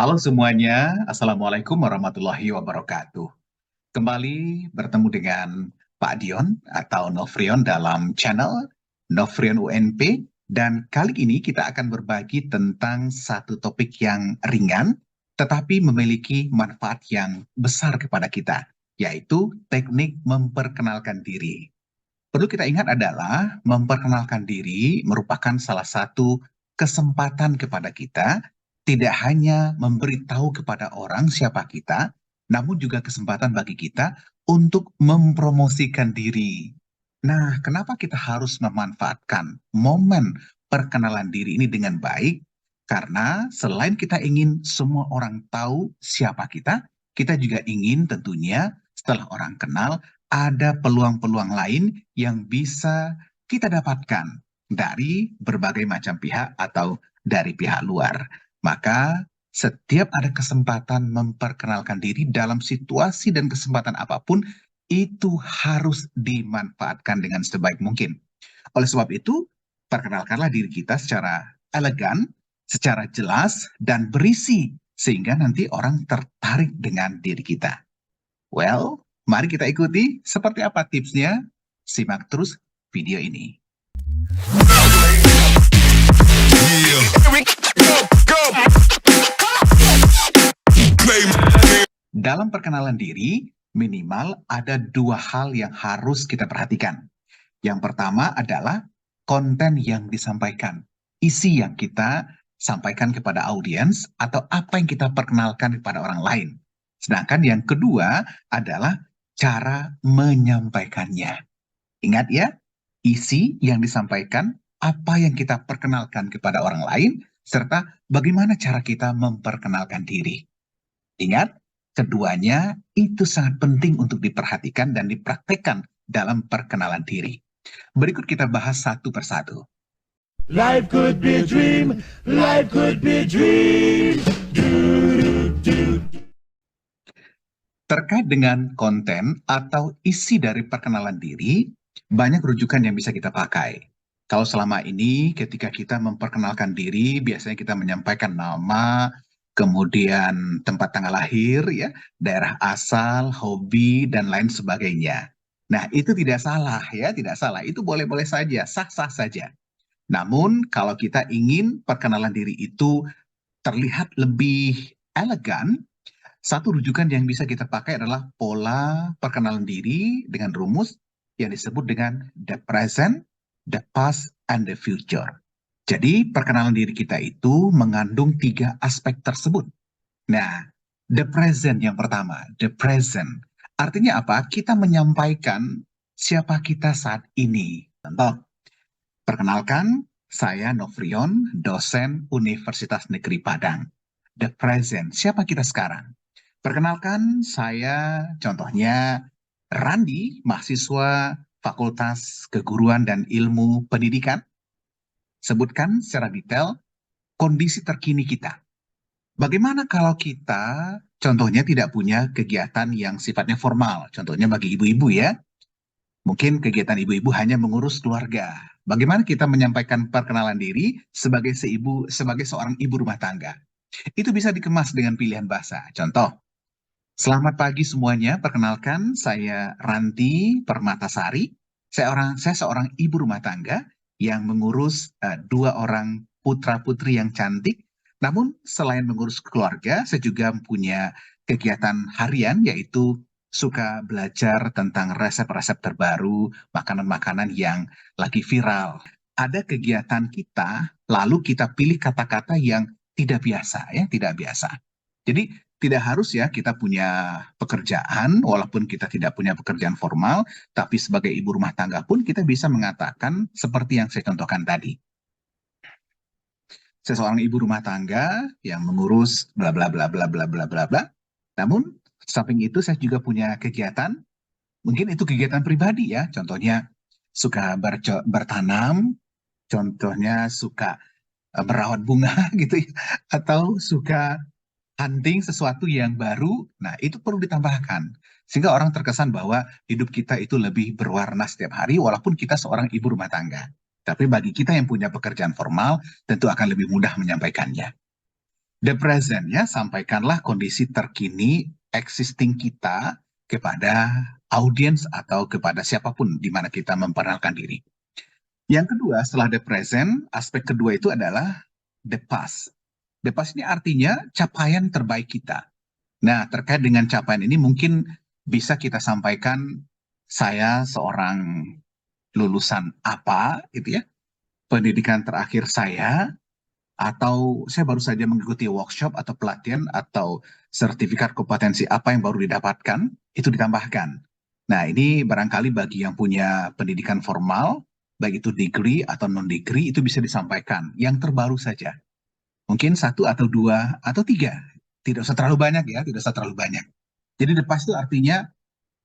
Halo semuanya, Assalamualaikum warahmatullahi wabarakatuh. Kembali bertemu dengan Pak Dion atau Novrion dalam channel Novrion UNP, dan kali ini kita akan berbagi tentang satu topik yang ringan tetapi memiliki manfaat yang besar kepada kita, yaitu teknik memperkenalkan diri. Perlu kita ingat adalah memperkenalkan diri merupakan salah satu kesempatan kepada kita, tidak hanya memberitahu kepada orang siapa kita, namun juga kesempatan bagi kita untuk mempromosikan diri. Nah, kenapa kita harus memanfaatkan momen perkenalan diri ini dengan baik? Karena selain kita ingin semua orang tahu siapa kita juga ingin tentunya setelah orang kenal ada peluang-peluang lain yang bisa kita dapatkan dari berbagai macam pihak atau dari pihak luar. Maka setiap ada kesempatan memperkenalkan diri dalam situasi dan kesempatan apapun, itu harus dimanfaatkan dengan sebaik mungkin. Oleh sebab itu, perkenalkanlah diri kita secara elegan, secara jelas, dan berisi, sehingga nanti orang tertarik dengan diri kita. Well, mari kita ikuti seperti apa tipsnya. Simak terus video ini. Dalam perkenalan diri, minimal ada dua hal yang harus kita perhatikan. Yang pertama adalah konten yang disampaikan, isi yang kita sampaikan kepada audiens atau apa yang kita perkenalkan kepada orang lain. Sedangkan yang kedua adalah cara menyampaikannya. Ingat ya, isi yang disampaikan, apa yang kita perkenalkan kepada orang lain, serta bagaimana cara kita memperkenalkan diri. Ingat, keduanya itu sangat penting untuk diperhatikan dan dipraktekkan dalam perkenalan diri. Berikut kita bahas satu persatu. Life could be a dream, life could be a dream. Terkait dengan konten atau isi dari perkenalan diri, banyak rujukan yang bisa kita pakai. Kalau selama ini ketika kita memperkenalkan diri, biasanya kita menyampaikan nama, kemudian tempat tanggal lahir, ya, daerah asal, hobi, dan lain sebagainya. Nah, itu tidak salah ya, tidak salah. Itu boleh-boleh saja, sah-sah saja. Namun, kalau kita ingin perkenalan diri itu terlihat lebih elegan, satu rujukan yang bisa kita pakai adalah pola perkenalan diri dengan rumus yang disebut dengan the present, the past, and the future. Jadi, perkenalan diri kita itu mengandung tiga aspek tersebut. Nah, the present yang pertama, the present. Artinya apa? Kita menyampaikan siapa kita saat ini. Contoh, perkenalkan, saya Novrion, dosen Universitas Negeri Padang. The present, siapa kita sekarang? Perkenalkan, saya contohnya Randi, mahasiswa Fakultas Keguruan dan Ilmu Pendidikan. Sebutkan secara detail kondisi terkini kita. Bagaimana kalau kita contohnya tidak punya kegiatan yang sifatnya formal, contohnya bagi ibu-ibu ya, mungkin kegiatan ibu-ibu hanya mengurus keluarga. Bagaimana kita menyampaikan perkenalan diri sebagai seorang ibu rumah tangga? Itu bisa dikemas dengan pilihan bahasa. Contoh, selamat pagi semuanya, perkenalkan saya Ranti Permatasari. Saya seorang ibu rumah tangga yang mengurus dua orang putra-putri yang cantik. Namun selain mengurus keluarga, saya juga punya kegiatan harian yaitu suka belajar tentang resep-resep terbaru, makanan-makanan yang lagi viral. Ada kegiatan kita, lalu kita pilih kata-kata yang tidak biasa, ya, tidak biasa. Jadi tidak harus ya kita punya pekerjaan, walaupun kita tidak punya pekerjaan formal, tapi sebagai ibu rumah tangga pun kita bisa mengatakan seperti yang saya contohkan tadi. Seseorang ibu rumah tangga yang mengurus bla bla bla bla bla bla bla bla. Namun samping itu saya juga punya kegiatan, mungkin itu kegiatan pribadi ya, contohnya suka bertanam, contohnya suka merawat bunga gitu ya, atau suka hunting sesuatu yang baru. Nah, itu perlu ditambahkan sehingga orang terkesan bahwa hidup kita itu lebih berwarna setiap hari walaupun kita seorang ibu rumah tangga. Tapi bagi kita yang punya pekerjaan formal, tentu akan lebih mudah menyampaikannya. The present ya, sampaikanlah kondisi terkini existing kita kepada audiens atau kepada siapapun di mana kita memperkenalkan diri. Yang kedua, setelah the present, aspek kedua itu adalah the past. The past ini artinya capaian terbaik kita. Nah, terkait dengan capaian ini mungkin bisa kita sampaikan, saya seorang lulusan apa gitu ya, pendidikan terakhir saya, atau saya baru saja mengikuti workshop atau pelatihan atau sertifikat kompetensi apa yang baru didapatkan, itu ditambahkan. Nah, ini barangkali bagi yang punya pendidikan formal, baik itu degree atau non-degree, itu bisa disampaikan. Yang terbaru saja. Mungkin satu atau dua atau tiga. Tidak usah terlalu banyak ya, tidak usah terlalu banyak. Jadi the past itu artinya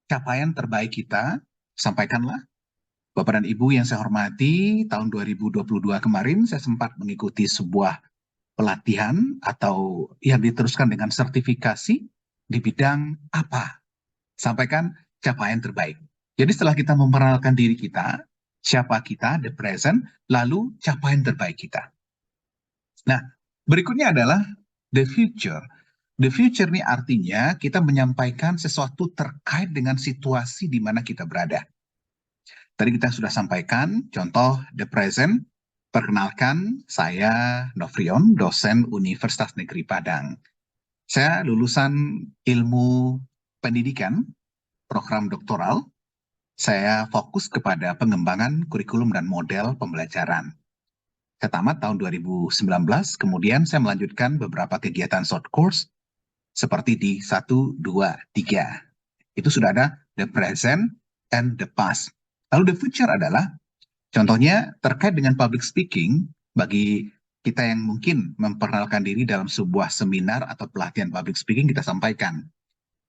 capaian terbaik kita, sampaikanlah. Bapak dan Ibu yang saya hormati, tahun 2022 kemarin saya sempat mengikuti sebuah pelatihan atau yang diteruskan dengan sertifikasi di bidang apa. Sampaikan capaian terbaik. Jadi setelah kita memperkenalkan diri kita, siapa kita, the present, lalu capaian terbaik kita. Nah, berikutnya adalah the future. The future ini artinya kita menyampaikan sesuatu terkait dengan situasi di mana kita berada. Tadi kita sudah sampaikan contoh the present. Perkenalkan, saya Novrion, dosen Universitas Negeri Padang. Saya lulusan ilmu pendidikan, program doktoral. Saya fokus kepada pengembangan kurikulum dan model pembelajaran. Saya tamat tahun 2019, kemudian saya melanjutkan beberapa kegiatan short course seperti di 1, 2, 3. Itu sudah ada the present and the past. Lalu the future adalah, contohnya terkait dengan public speaking, bagi kita yang mungkin memperkenalkan diri dalam sebuah seminar atau pelatihan public speaking, kita sampaikan,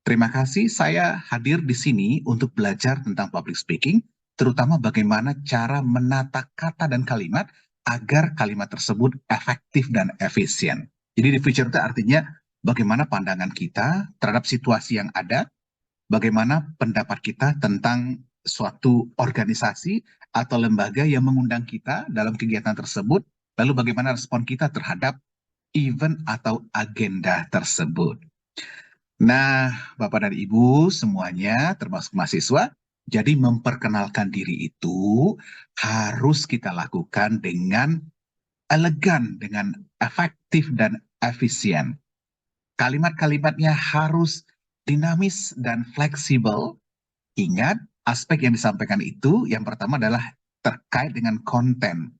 terima kasih saya hadir di sini untuk belajar tentang public speaking, terutama bagaimana cara menata kata dan kalimat agar kalimat tersebut efektif dan efisien. Jadi the future itu artinya bagaimana pandangan kita terhadap situasi yang ada, bagaimana pendapat kita tentang suatu organisasi atau lembaga yang mengundang kita dalam kegiatan tersebut, lalu bagaimana respon kita terhadap event atau agenda tersebut. Nah, Bapak dan Ibu semuanya, termasuk mahasiswa, jadi memperkenalkan diri itu harus kita lakukan dengan elegan, dengan efektif dan efisien. Kalimat-kalimatnya harus dinamis dan fleksibel. Ingat, aspek yang disampaikan itu yang pertama adalah terkait dengan konten.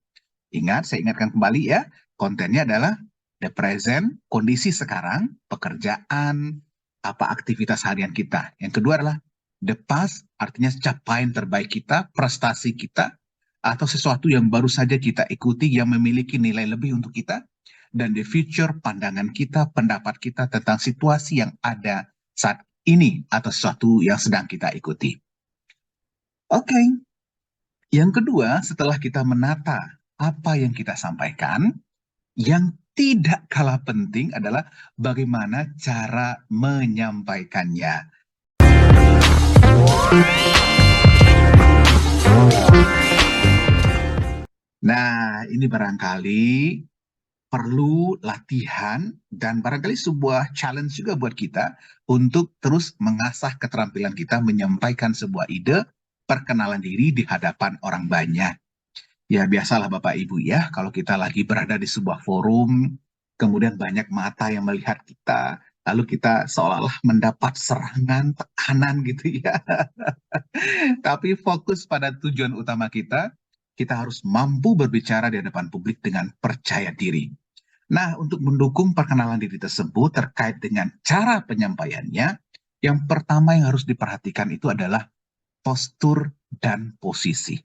Ingat, saya ingatkan kembali ya, kontennya adalah the present, kondisi sekarang, pekerjaan, apa aktivitas harian kita. Yang kedua adalah the past, artinya capaian terbaik kita, prestasi kita, atau sesuatu yang baru saja kita ikuti yang memiliki nilai lebih untuk kita. Dan the future, pandangan kita, pendapat kita tentang situasi yang ada saat ini atau sesuatu yang sedang kita ikuti. Oke, yang kedua setelah kita menata apa yang kita sampaikan, yang tidak kalah penting adalah bagaimana cara menyampaikannya. Nah, ini barangkali perlu latihan dan barangkali sebuah challenge juga buat kita untuk terus mengasah keterampilan kita menyampaikan sebuah ide, perkenalan diri di hadapan orang banyak. Ya biasalah Bapak Ibu ya, kalau kita lagi berada di sebuah forum, kemudian banyak mata yang melihat kita, lalu kita seolah-olah mendapat serangan, tekanan gitu ya. Tapi fokus pada tujuan utama kita harus mampu berbicara di hadapan publik dengan percaya diri. Nah, untuk mendukung perkenalan diri tersebut terkait dengan cara penyampaiannya, yang pertama yang harus diperhatikan itu adalah postur dan posisi.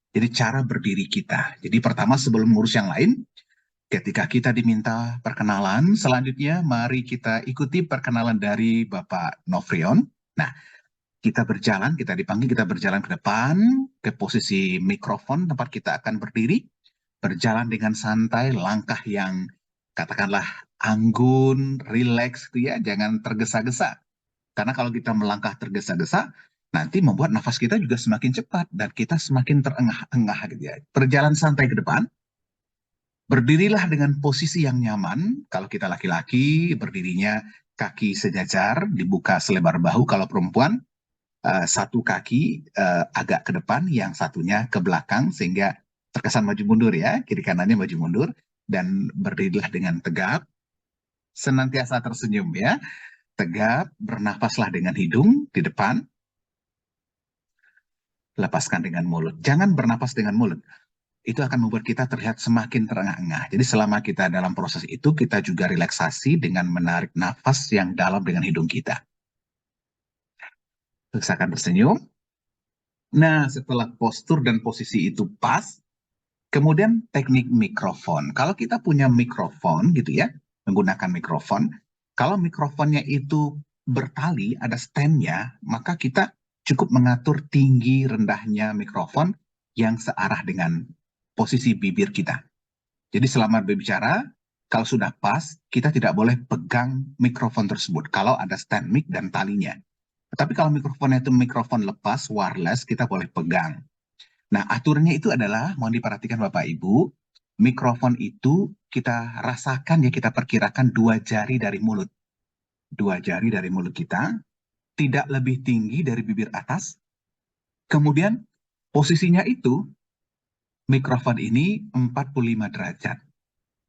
Jadi cara berdiri kita. Jadi pertama sebelum ngurus yang lain, ketika kita diminta perkenalan, selanjutnya mari kita ikuti perkenalan dari Bapak Novrion. Nah, kita berjalan, kita dipanggil, kita berjalan ke depan, ke posisi mikrofon tempat kita akan berdiri, berjalan dengan santai, langkah yang katakanlah anggun, rileks gitu ya, jangan tergesa-gesa. Karena kalau kita melangkah tergesa-gesa, nanti membuat nafas kita juga semakin cepat dan kita semakin terengah-engah gitu ya. Berjalan santai ke depan, Berdirilah dengan posisi yang nyaman. Kalau kita laki-laki, berdirinya kaki sejajar, dibuka selebar bahu. Kalau perempuan, satu kaki agak ke depan, yang satunya ke belakang, sehingga terkesan maju mundur ya, kiri kanannya maju mundur. Dan berdirilah dengan tegap, senantiasa tersenyum ya. Tegap, bernafaslah dengan hidung di depan, lepaskan dengan mulut. Jangan bernapas dengan mulut. Itu akan membuat kita terlihat semakin terengah-engah. Jadi selama kita dalam proses itu, kita juga relaksasi dengan menarik nafas yang dalam dengan hidung kita. Usahakan tersenyum. Nah, setelah postur dan posisi itu pas, kemudian teknik mikrofon. Kalau kita punya mikrofon gitu ya, menggunakan mikrofon, kalau mikrofonnya itu bertali, ada stand-nya, maka kita cukup mengatur tinggi rendahnya mikrofon yang searah dengan posisi bibir kita. Jadi selama berbicara, kalau sudah pas, kita tidak boleh pegang mikrofon tersebut kalau ada stand mic dan talinya. Tetapi kalau mikrofonnya itu mikrofon lepas, wireless, kita boleh pegang. Nah, aturannya itu adalah, mohon diperhatikan Bapak Ibu, mikrofon itu kita rasakan ya, kita perkirakan 2 jari dari mulut. 2 jari dari mulut kita, tidak lebih tinggi dari bibir atas. Kemudian posisinya itu, mikrofon ini 45 derajat.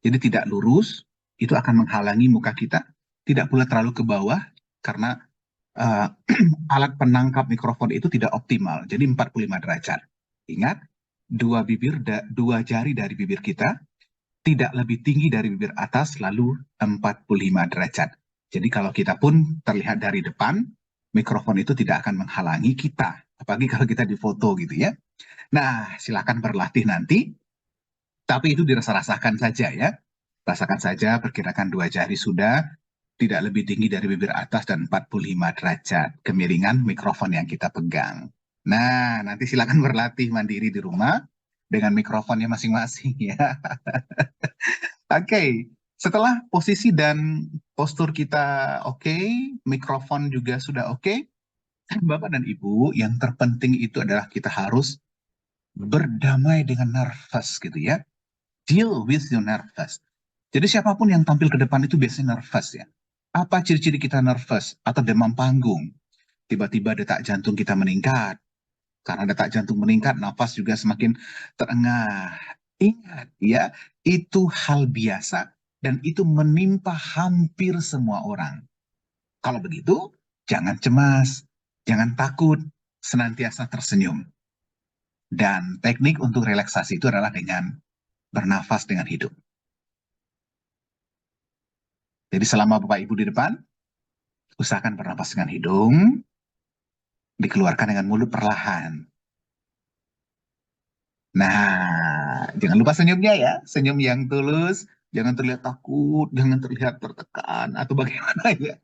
Jadi tidak lurus, itu akan menghalangi muka kita. Tidak pula terlalu ke bawah, karena uh, alat penangkap mikrofon itu tidak optimal. Jadi 45 derajat. Ingat, 2 jari dari bibir kita tidak lebih tinggi dari bibir atas, lalu 45 derajat. Jadi kalau kita pun terlihat dari depan, mikrofon itu tidak akan menghalangi kita. Apalagi kalau kita difoto gitu ya. Nah, silakan berlatih nanti. Tapi itu dirasa-rasakan saja ya. Rasakan saja, perkirakan 2 jari sudah, tidak lebih tinggi dari bibir atas dan 45 derajat kemiringan mikrofon yang kita pegang. Nah, nanti silakan berlatih mandiri di rumah dengan mikrofonnya masing-masing ya. Oke, setelah posisi dan postur kita oke, mikrofon juga sudah oke, Bapak dan Ibu, yang terpenting itu adalah kita harus berdamai dengan nervous gitu ya. Deal with your nervous. Jadi siapapun yang tampil ke depan itu biasanya nervous ya. Apa ciri-ciri kita nervous atau demam panggung? Tiba-tiba detak jantung kita meningkat. Karena detak jantung meningkat, nafas juga semakin terengah. Ingat ya, itu hal biasa dan itu menimpa hampir semua orang. Kalau begitu, jangan cemas, jangan takut, senantiasa tersenyum. Dan teknik untuk relaksasi itu adalah dengan bernafas dengan hidung. Jadi selama Bapak Ibu di depan, usahakan bernapas dengan hidung, dikeluarkan dengan mulut perlahan. Nah, jangan lupa senyumnya ya, senyum yang tulus, jangan terlihat takut, jangan terlihat tertekan, atau bagaimana ya.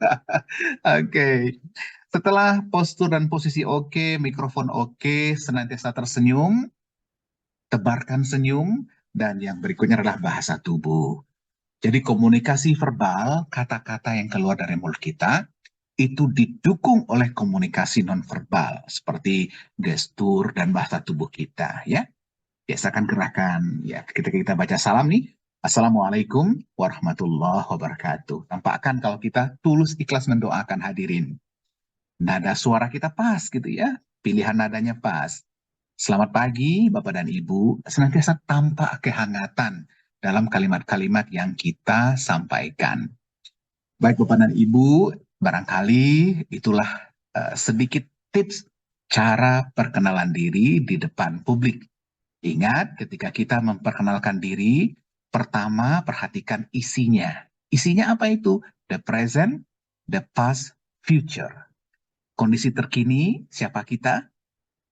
Oke, setelah postur dan posisi oke, mikrofon oke, senantiasa tersenyum, tebarkan senyum, dan yang berikutnya adalah bahasa tubuh. Jadi komunikasi verbal, kata-kata yang keluar dari mulut kita, itu didukung oleh komunikasi nonverbal, seperti gestur dan bahasa tubuh kita, ya. Biasakan gerakan, ya. Ketika kita baca salam nih, Assalamualaikum warahmatullahi wabarakatuh. Tampakkan kalau kita tulus ikhlas mendoakan hadirin. Nada suara kita pas gitu ya, pilihan nadanya pas. Selamat pagi Bapak dan Ibu, senantiasa tampak kehangatan dalam kalimat-kalimat yang kita sampaikan. Baik Bapak dan Ibu, barangkali itulah sedikit tips cara perkenalan diri di depan publik. Ingat, ketika kita memperkenalkan diri, pertama perhatikan isinya. Isinya apa itu? The present, the past, future. Kondisi terkini, siapa kita?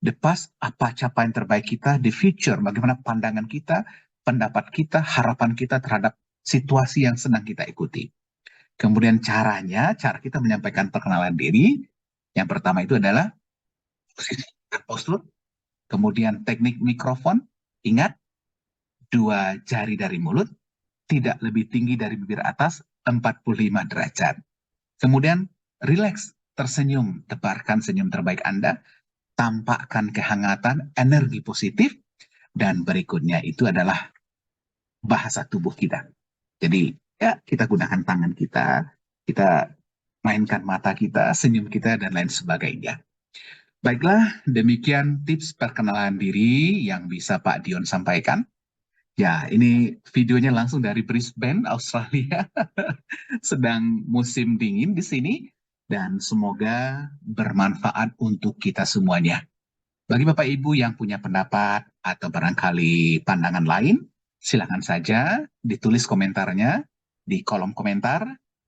The past, apa capaian terbaik kita? The future, bagaimana pandangan kita, pendapat kita, harapan kita terhadap situasi yang sedang kita ikuti. Kemudian caranya, cara kita menyampaikan perkenalan diri, yang pertama itu adalah posisi dan postur, kemudian teknik mikrofon, ingat, 2 jari dari mulut, tidak lebih tinggi dari bibir atas, 45 derajat. Kemudian, relax, tersenyum, tebarkan senyum terbaik Anda, tampakkan kehangatan, energi positif, dan berikutnya itu adalah bahasa tubuh kita. Jadi ya kita gunakan tangan kita mainkan mata kita, senyum kita, dan lain sebagainya. Baiklah, demikian tips perkenalan diri yang bisa Pak Dion sampaikan. Ya, ini videonya langsung dari Brisbane, Australia. Sedang musim dingin di sini, dan semoga bermanfaat untuk kita semuanya. Bagi Bapak Ibu yang punya pendapat atau barangkali pandangan lain, silakan saja ditulis komentarnya di kolom komentar,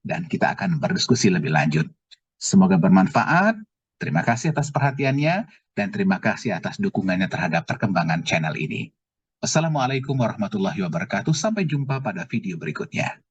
dan kita akan berdiskusi lebih lanjut. Semoga bermanfaat. Terima kasih atas perhatiannya, dan terima kasih atas dukungannya terhadap perkembangan channel ini. Assalamualaikum warahmatullahi wabarakatuh. Sampai jumpa pada video berikutnya.